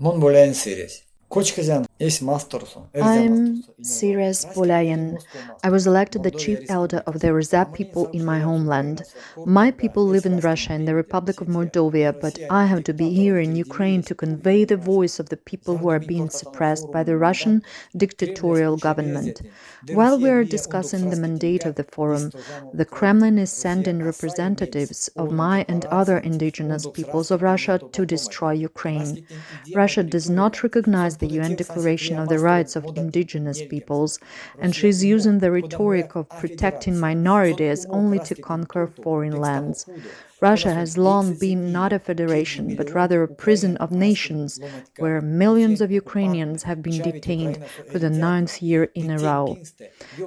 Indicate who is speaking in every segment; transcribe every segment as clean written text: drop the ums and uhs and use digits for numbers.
Speaker 1: Mon Boläeń Syreś.
Speaker 2: I'm Syreś Boläeń. I was elected the chief elder of the Erzya people in my homeland. My people live in Russia and the Republic of Moldova, but I have to be here in Ukraine to convey the voice of the people who are being suppressed by the Russian dictatorial government. While we are discussing the mandate of the forum, the Kremlin is sending representatives of my and other indigenous peoples of Russia to destroy Ukraine. Russia does not recognize the UN Declaration of the Rights of Indigenous Peoples, and she is using the rhetoric of protecting minorities only to conquer foreign lands. Russia has long been not a federation, but rather a prison of nations, where millions of Ukrainians have been detained for the 9th year in a row.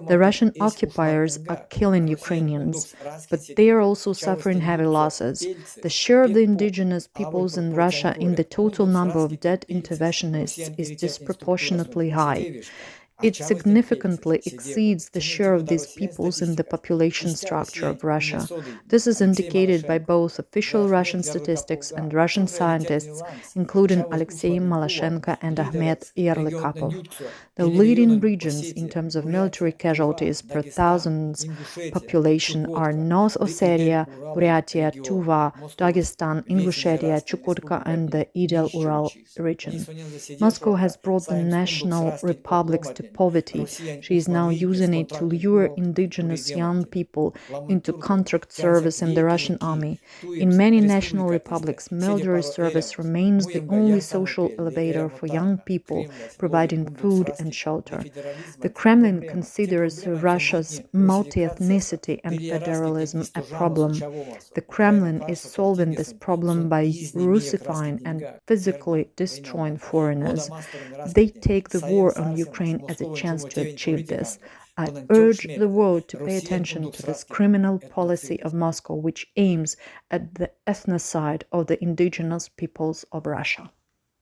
Speaker 2: The Russian occupiers are killing Ukrainians, but they are also suffering heavy losses. The share of the indigenous peoples in Russia in the total number of dead interventionists is disproportionately high. It significantly exceeds the share of these peoples in the population structure of Russia. This is indicated by both official Russian statistics and Russian scientists, including Alexei Malyshenko and Ahmet Yerlikapov. The leading regions in terms of military casualties per thousand population are North Ossetia, Buryatia, Tuva, Dagestan, Ingushetia, Chukotka, and the Idel-Ural region. Moscow has brought the national republics to poverty. She is now using it to lure indigenous young people into contract service in the Russian army. In many national republics, military service remains the only social elevator for young people, providing food and shelter. The Kremlin considers Russia's multi-ethnicity and federalism a problem. The Kremlin is solving this problem by Russifying and physically destroying foreigners. They take the war on Ukraine as a chance to achieve this. I urge the world to pay attention to this criminal policy of Moscow, which aims at the ethnocide of the indigenous peoples of Russia.